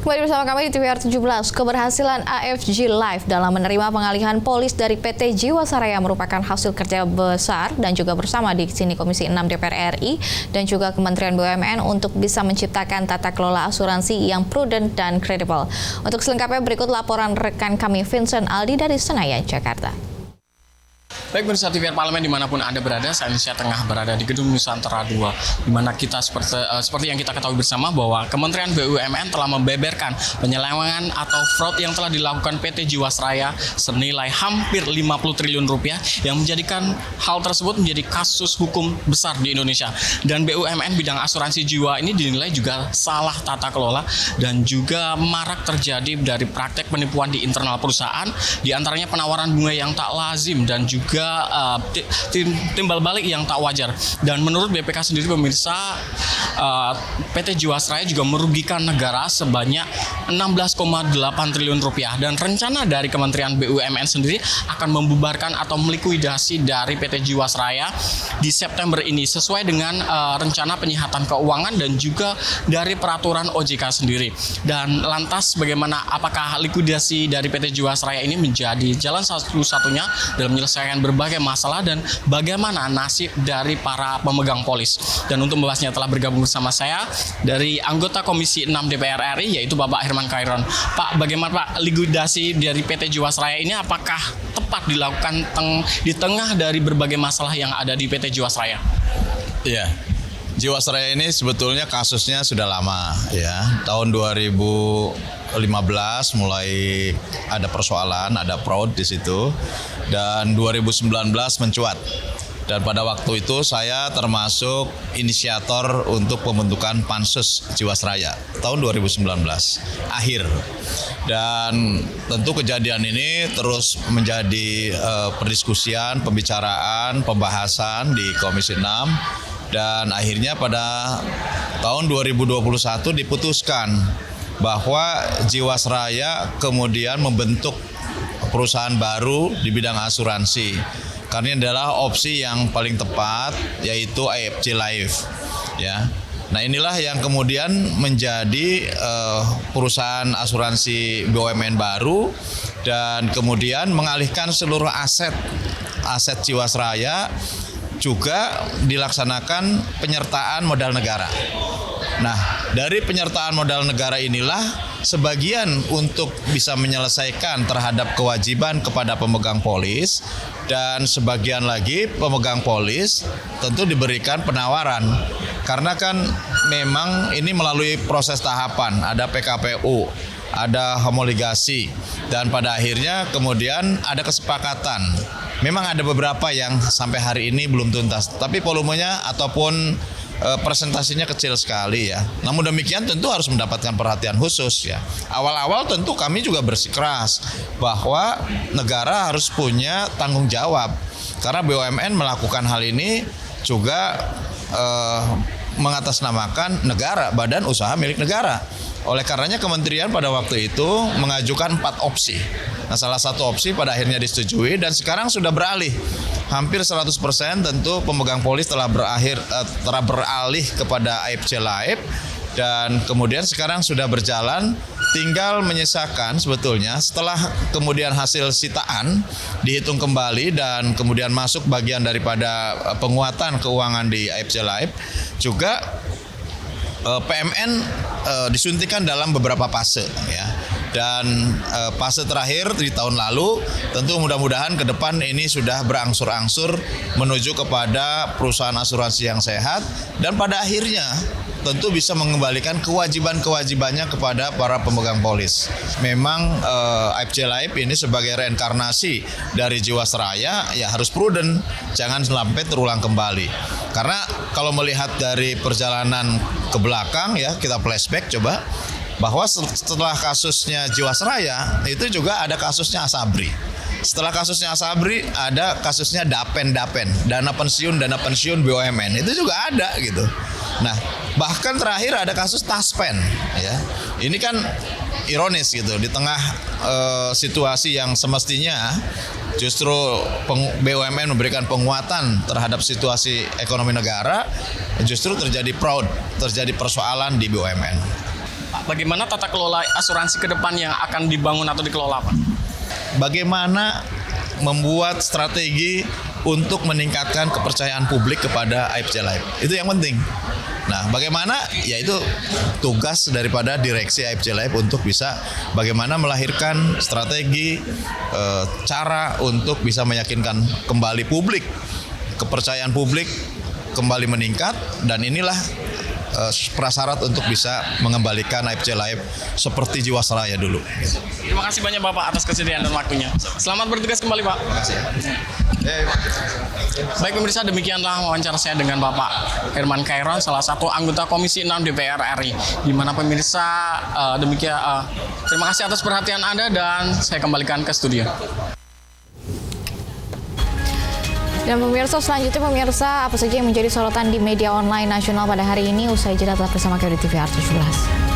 Kembali bersama kami di TVR 17. Keberhasilan AFG Life dalam menerima pengalihan polis dari PT Jiwasraya merupakan hasil kerja besar dan juga bersama di sini Komisi 6 DPR RI dan juga Kementerian BUMN untuk bisa menciptakan tata kelola asuransi yang prudent dan kredibel. Untuk selengkapnya berikut laporan rekan kami Vincent Aldi dari Senayan, Jakarta. Baik pemirsa TVR Parlemen dimanapun Anda berada, saat ini saya tengah berada di Gedung Nusantara 2, di mana kita seperti yang kita ketahui bersama bahwa Kementerian BUMN telah membeberkan penyelewengan atau fraud yang telah dilakukan PT Jiwasraya senilai hampir 50 triliun rupiah yang menjadikan hal tersebut menjadi kasus hukum besar di Indonesia. Dan BUMN bidang asuransi jiwa ini dinilai juga salah tata kelola dan juga marak terjadi dari praktek penipuan di internal perusahaan, di antaranya penawaran bunga yang tak lazim dan juga timbal balik yang tak wajar. Dan menurut BPK sendiri pemirsa, PT Jiwasraya juga merugikan negara sebanyak 16,8 triliun rupiah. Dan rencana dari Kementerian BUMN sendiri akan membubarkan atau melikuidasi dari PT Jiwasraya di September ini sesuai dengan rencana penyihatan keuangan dan juga dari peraturan OJK sendiri. Dan lantas bagaimana, apakah likuidasi dari PT Jiwasraya ini menjadi jalan satu-satunya dalam menyelesaikan berbagai masalah dan bagaimana nasib dari para pemegang polis. Dan untuk membahasnya telah bergabung bersama saya dari anggota Komisi 6 DPR RI yaitu Bapak Herman Khairon. Pak, bagaimana Pak likuidasi dari PT Jiwasraya ini, apakah tepat dilakukan di tengah dari berbagai masalah yang ada di PT Jiwasraya? Iya. Jiwasraya ini sebetulnya kasusnya sudah lama ya. Tahun 2015 mulai ada persoalan, ada fraud di situ, dan 2019 mencuat. Dan pada waktu itu saya termasuk inisiator untuk pembentukan Pansus Jiwasraya tahun 2019 akhir. Dan tentu kejadian ini terus menjadi perdiskusian, pembicaraan, pembahasan di Komisi 6. Dan akhirnya pada tahun 2021 diputuskan bahwa Jiwasraya kemudian membentuk perusahaan baru di bidang asuransi. Karena ini adalah opsi yang paling tepat, yaitu AFG Life. Ya. Nah, inilah yang kemudian menjadi perusahaan asuransi BUMN baru dan kemudian mengalihkan seluruh aset Jiwasraya, juga dilaksanakan penyertaan modal negara. Nah, dari penyertaan modal negara inilah sebagian untuk bisa menyelesaikan terhadap kewajiban kepada pemegang polis, dan sebagian lagi pemegang polis tentu diberikan penawaran. Karena kan memang ini melalui proses tahapan, ada PKPU, ada homologasi, dan pada akhirnya kemudian ada kesepakatan. Memang ada beberapa yang sampai hari ini belum tuntas, tapi volumenya ataupun presentasinya kecil sekali ya. Namun demikian tentu harus mendapatkan perhatian khusus ya. Awal-awal tentu kami juga bersikeras bahwa negara harus punya tanggung jawab, karena BUMN melakukan hal ini juga mengatasnamakan negara, badan usaha milik negara. Oleh karenanya kementerian pada waktu itu mengajukan 4 opsi. Nah, salah satu opsi pada akhirnya disetujui dan sekarang sudah beralih. Hampir 100% tentu pemegang polis telah beralih kepada AFG Life, dan kemudian sekarang sudah berjalan, tinggal menyisakan sebetulnya setelah kemudian hasil sitaan dihitung kembali dan kemudian masuk bagian daripada penguatan keuangan di AFG Life, juga PMN disuntikan dalam beberapa fase ya. Dan fase terakhir di tahun lalu, tentu mudah-mudahan ke depan ini sudah berangsur-angsur menuju kepada perusahaan asuransi yang sehat, dan pada akhirnya tentu bisa mengembalikan kewajiban-kewajibannya kepada para pemegang polis. Memang AFG Life ini sebagai reinkarnasi dari Jiwasraya ya harus prudent, jangan sampai terulang kembali. Karena kalau melihat dari perjalanan ke belakang ya, kita flashback coba, bahwa setelah kasusnya Jiwasraya itu juga ada kasusnya Asabri. Setelah kasusnya Asabri ada kasusnya Dapen, dana pensiun BUMN, itu juga ada gitu. Nah, bahkan terakhir ada kasus Taspen ya. Ini kan ironis gitu, di tengah situasi yang semestinya justru BUMN memberikan penguatan terhadap situasi ekonomi negara, justru terjadi fraud, terjadi persoalan di BUMN. Pak, bagaimana tata kelola asuransi ke depan yang akan dibangun atau dikelola, Pak? Bagaimana membuat strategi untuk meningkatkan kepercayaan publik kepada AFC Life. Itu yang penting. Nah, bagaimana? Ya itu tugas daripada direksi AFC Life untuk bisa bagaimana melahirkan strategi, cara untuk bisa meyakinkan kembali publik, kepercayaan publik kembali meningkat, dan inilah prasyarat untuk bisa mengembalikan AFC Life seperti Jiwasraya dulu. Terima kasih banyak Bapak atas kesediaan dan waktunya. Selamat bertugas kembali, Pak. Terima kasih. Baik pemirsa, demikianlah wawancara saya dengan Bapak Herman Khairon, salah satu anggota Komisi 6 DPR RI. Di mana pemirsa terima kasih atas perhatian Anda dan saya kembalikan ke studio. Dan pemirsa, selanjutnya pemirsa, apa saja yang menjadi sorotan di media online nasional pada hari ini? Usai jeda tetap bersama KBRI TV 17.